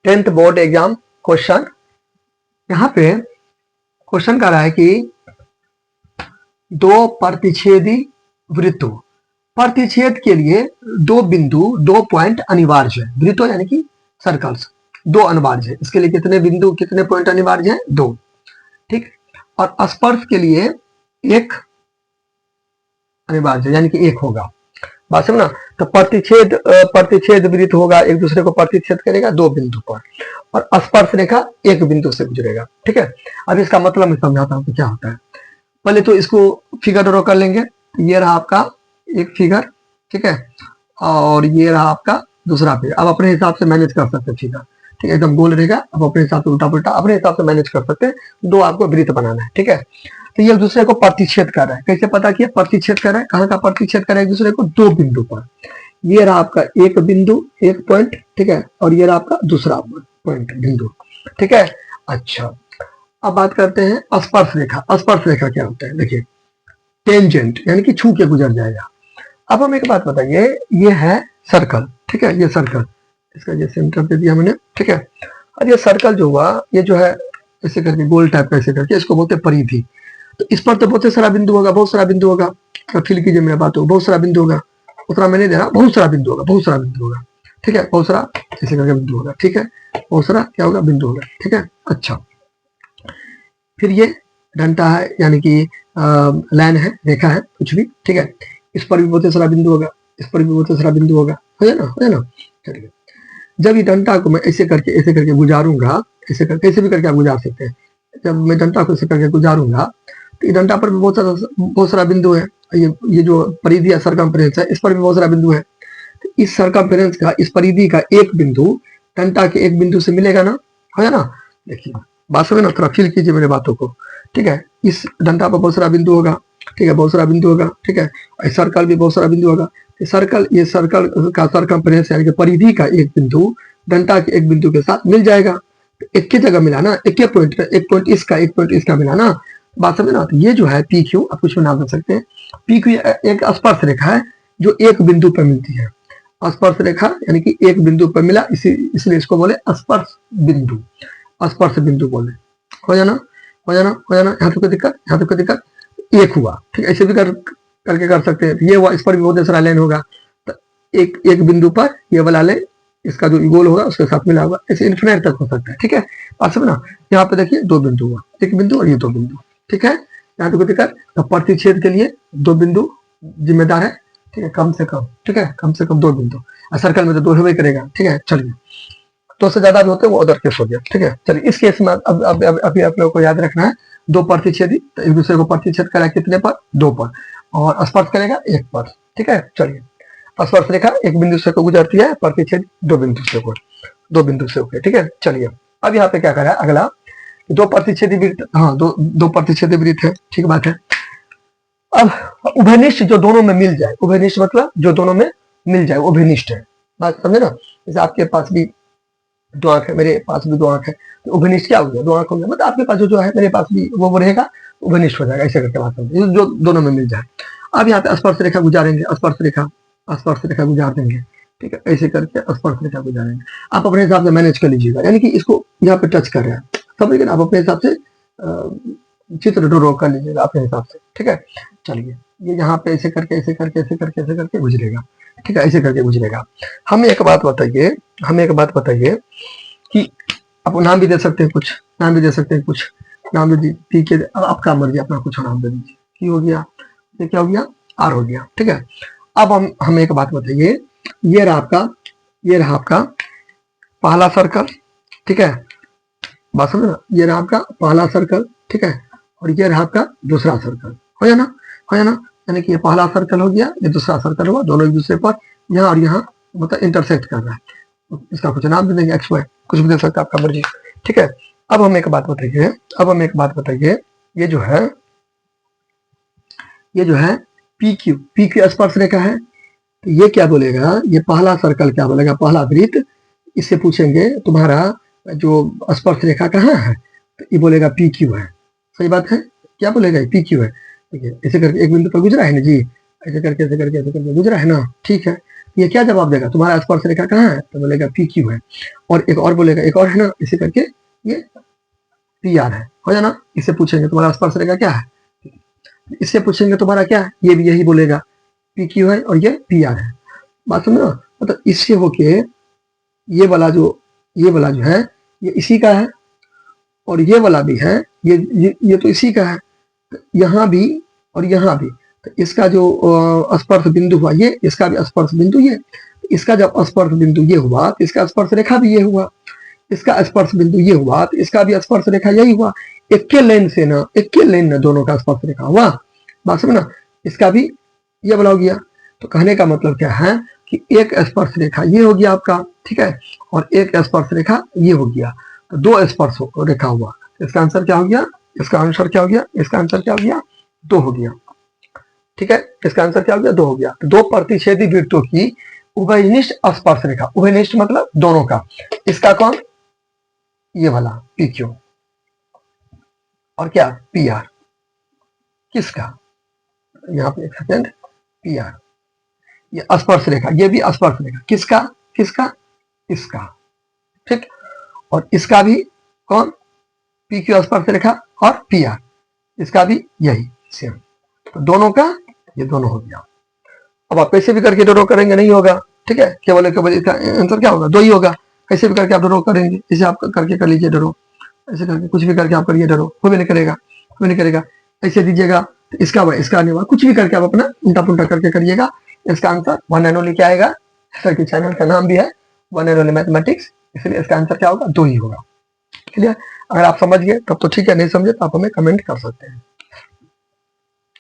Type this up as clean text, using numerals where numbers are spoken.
10th board exam question. यहाँ पे question कह रहा है कि दो प्रतिच्छेदी वृत्तों, प्रतिच्छेद के लिए दो बिंदु, दो पॉइंट अनिवार्य है। वृत्तों यानी कि सर्कल्स, दो अनिवार्य है। इसके लिए कितने बिंदु, कितने पॉइंट अनिवार्य है? दो। ठीक। और स्पर्श के लिए एक अनिवार्य है, यानी कि एक होगा। बात समझना। तो प्रतिच्छेद वृत्त होगा, एक दूसरे को प्रतिच्छेद करेगा दो बिंदु पर, और स्पर्श रेखा एक बिंदु से गुजरेगा। ठीक है। अब इसका मतलब मैं समझाता हूं कि क्या होता है। पहले तो इसको फिगर ड्रॉ कर लेंगे। ये रहा आपका एक फिगर, ठीक है, और ये रहा आपका दूसरा फिगर। अब अपने हिसाब से मैनेज कर सकते हैं फिगर, ठीक है, एकदम गोल रहेगा। अब अपने हिसाब से उल्टा पुल्टा अपने हिसाब से मैनेज कर सकते हैं। दो आपको वृत्त बनाना है, ठीक है। तो ये एक दूसरे को प्रतिच्छेद कर रहा है। कैसे पता किया? प्रतिच्छेद कर रहा है। कहाँ का प्रतिच्छेद कर रहा है? एक दूसरे को दो बिंदु पर। ये रहा आपका एक बिंदु, एक पॉइंट, ठीक है, और ये रहा आपका दूसरा पॉइंट, बिंदु, ठीक है। अच्छा, अब बात करते हैं स्पर्श रेखा। स्पर्श रेखा क्या होता है? देखिए, टेंजेंट यानी कि छू के गुजर जाएगा। अब हम एक बात बताइए, ये है सर्कल, ठीक है, ये सर्कल, इसका ये सेंटर दे दिया मैंने, ठीक है। और ये सर्कल जो हुआ, ये जो है ऐसे करके गोल टाइप का ऐसे करके, इसको बोलते हैं परिधि। तो इस पर तो बहुत सारा बिंदु होगा, बहुत सारा बिंदु होगा। तो फील कीजिए मेरा बात हो, बहुत सारा बिंदु होगा। उतना मैंने देना, बहुत सारा बिंदु होगा, बहुत सारा बिंदु होगा, ठीक है, बहुत सारा ऐसे करके बिंदु होगा, ठीक है, बहुत सारा क्या होगा? बिंदु होगा, ठीक है। अच्छा, फिर ये डंटा है, यानी कि लाइन है, रेखा है, कुछ भी, ठीक है। इस पर भी बहुत सारा बिंदु होगा, इस पर भी बहुत सारा बिंदु होगा, हो जाए ना, हो जाए ना। चलिए, जब ये डंटा को मैं ऐसे करके गुजारूंगा, ऐसे करके, ऐसे भी करके आप गुजार सकते हैं। जब मैं डंटा को ऐसे करके गुजारूंगा, तो ये डंटा पर भी बहुत सारा बिंदु है। ये जो परिधि है, सर्कमफ्रेंस है, इस पर भी बहुत सारा बिंदु है। तो इस सर्कमफ्रेंस का, इस परिधि का एक बिंदु डंटा के एक बिंदु से मिलेगा ना, हो जाए ना। देखिए, बात समझे ना, थोड़ा फील कीजिए मेरे बातों को, ठीक है। इस डंटा पर बहुत सारा बिंदु होगा, ठीक है, बहुत सारा बिंदु होगा, ठीक है। इस सर्कल भी बहुत सारा बिंदु होगा। ये सर्कल का सर्कमफ्रेंस यानी कि परिधि का एक बिंदु डंटा के एक बिंदु के साथ मिल जाएगा। तो एक ही जगह मिला ना, एक ही पॉइंट, एक पॉइंट इसका, एक पॉइंट इसका मिला ना। बात समझे ना। तो ये जो है पी क्यू, आप कुछ भी नाम दे सकते हैं। पी क्यू एक स्पर्श रेखा है जो एक बिंदु पर मिलती है। स्पर्श रेखा यानी कि एक बिंदु पर मिला, इसलिए इसको बोले स्पर्श बिंदु, स्पर्श बिंदु बोले। हो जाना, हो जाना, हो जाना। यहाँ तो कोई दिक्कत, यहाँ तो कोई दिक्कत। एक हुआ, ठीक है, ऐसे भी करके कर सकते हैं। ये हुआ, इस पर भी बहुत सारा लाइन होगा। तो एक बिंदु पर ये वाला लाइन, इसका जो गोल होगा उसके साथ मिला होगा, ऐसे इन्फिनिट तक हो सकता है, ठीक है। बात समझना। यहाँ पे देखिए दो बिंदु हुआ, एक बिंदु और ये दो बिंदु, ठीक है। यहाँ तो कोई दिक्कत। तो प्रतिच्छेद के लिए दो बिंदु जिम्मेदार है, ठीक है, कम से कम, ठीक है, कम से कम दो बिंदु। सर्कल में तो दो ही करेगा, ठीक है। चलिए, दो से ज्यादा भी होते हैं वो अदर केस हो गया, ठीक है। चलिए, इस केस में अभी आप लोगों को याद रखना है, दो प्रतिच्छेदी, तो एक दूसरे को प्रतिच्छेद करेगा कितने पर? दो पर, और स्पर्श करेगा एक पर, ठीक है। चलिए, स्पर्श रेखा एक बिंदु से गुजरती है, प्रतिच्छेद दो बिंदु से होकर, ठीक है। चलिए, अब यहाँ पे क्या करा है अगला, दो प्रतिच्छेदी वृत्त, हाँ, दो प्रतिच्छेदी वृत्त है, ठीक बात है। अब उभयनिष्ठ जो दोनों में मिल जाए, उभयनिष्ठ मतलब जो दोनों में मिल जाए, उभयनिष्ठ है। बात समझे ना। जैसे आपके पास भी दो आंख है, मेरे पास भी दो आंख है, तो उभयनिष्ठ क्या हो गया? दो आंख हो गया, मतलब आपके पास जो है मेरे पास भी वो रहेगा, उभयनिष्ठ हो जाएगा। ऐसे करके बात समझे, जो दोनों में मिल जाए। अब यहाँ पे स्पर्श रेखा गुजारेंगे, स्पर्श रेखा गुजार देंगे, ठीक है, ऐसे करके स्पर्श रेखा गुजारेंगे। आप अपने हिसाब से मैनेज कर लीजिएगा, यानी कि इसको यहाँ पे टच कर रहे हैं, समझिए ना। आप अपने हिसाब से चित्र ड्रॉ कर लीजिएगा अपने हिसाब से, ठीक है। चलिए, ये यहाँ पे ऐसे करके गुजरेगा, ठीक है, ऐसे करके गुजरेगा। हमें एक बात बताइए कि आप नाम भी दे सकते हैं, कुछ नाम भी दे सकते हैं, कुछ नाम भी पी के, अब आपका मर्जी, अपना कुछ नाम दे दीजिए। की हो गया, ये क्या हो गया? आर हो गया, ठीक है। अब हमें एक बात बताइए, ये रहा आपका पहला सर्कल, ठीक है, बात समझ ना। ये रहा आपका पहला सर्कल, ठीक है, और ये रहा आपका दूसरा सर्कल, हो जाना, हो जाना। यानी कि ये पहला सर्कल हो गया, ये दूसरा सर्कल हुआ, दोनों एक दूसरे पर यहाँ और यहाँ मतलब इंटरसेक्ट कर रहा है। इसका कुछ नाम भी देंगे, एक्स वाई, कुछ भी दे सकते आपका मर्जी, ठीक है। अब हमें एक बात बताइए, ये जो है पी क्यू स्पर्श रेखा है। तो ये क्या बोलेगा? ये पहला सर्कल क्या बोलेगा? पहला वृत्त। इससे पूछेंगे तुम्हारा जो स्पर्श रेखा कहाँ है, तो ये बोलेगा पी क्यू है। सही बात है, क्या बोलेगा? पी क्यू है। देखिए, ऐसे करके एक बिंदु पर गुजरा है ना जी, ऐसे करके गुजरा है ना, ठीक है। ये क्या जवाब देगा, तुम्हारा स्पर्श रेखा कहाँ है, तो बोलेगा पी क्यू है। और एक और बोलेगा, एक और है ना, इसे करके ये पी आर है, हो जाना। इससे पूछेंगे तुम्हारा स्पर्श रेखा क्या है, इससे पूछेंगे तुम्हारा क्या है, ये भी यही बोलेगा पी क्यू है और ये पी आर है। बात समझो, मतलब इससे होके ये वाला जो है ये इसी का है, और ये वाला भी है, ये तो इसी का है, तो यहाँ भी और यहाँ भी, तो इसका जो स्पर्श बिंदु हुआ ये, इसका भी स्पर्श बिंदु ये, इसका जब स्पर्श बिंदु ये हुआ तो इसका स्पर्श रेखा भी ये हुआ, इसका स्पर्श बिंदु ये हुआ तो इसका भी स्पर्श रेखा यही हुआ। एक के लाइन ना दोनों का स्पर्श रेखा हुआ। बात समझना, इसका भी ये वाला हो गया। तो कहने का मतलब क्या है कि एक स्पर्श रेखा ये हो गया आपका, ठीक है, और एक स्पर्श रेखा ये हो गया, तो दो स्पर्श रेखा हुआ। इसका आंसर क्या हो गया, इसका आंसर क्या हो गया, इसका आंसर क्या हो गया, 2 हो गया। ठीक है, इसका आंसर क्या हो गया, 2 हो गया। तो 2 प्रतिच्छेदी वृत्तों की उभयनिष्ठ स्पर्श रेखा, उभयनिष्ठ मतलब दोनों का, इसका कौन, ये वाला पी क्यू, और क्या पी आर, किसका, यहाँ पे एक सेकेंड, पी आर, ये स्पर्श रेखा, ये भी स्पर्श रेखा, किसका किसका, इसका, ठीक। और इसका भी कौन, पी क्यू स्पर्श रेखा, और पी आर, इसका भी यही सेम। तो दोनों का ये दोनों हो गया। अब आप कैसे भी करके ड्रॉ करेंगे नहीं होगा, ठीक है, केवल इसका आंसर क्या होगा, 2 ही होगा। कैसे भी करके आप ड्रॉ करेंगे, इसे आप करके कर लीजिए ड्रॉ, ऐसे करके कुछ भी करके आप करिए ड्रॉ, कोई भी नहीं करेगा, कोई नहीं करेगा। ऐसे दीजिएगा तो इसका हुआ, इसका नहीं हुआ, कुछ भी करके आप अपना उल्टा पुल्टा करके करिएगा। इसका आंसर 1 एंड ओनली क्या आएगा, सर के चैनल का नाम भी है 1 एंड ओनली मैथमेटिक्स, इसलिए इसका आंसर क्या होगा, 2 ही होगा। क्लियर, अगर आप समझ गए तब तो ठीक है, नहीं समझे तो आप हमें कमेंट कर सकते हैं।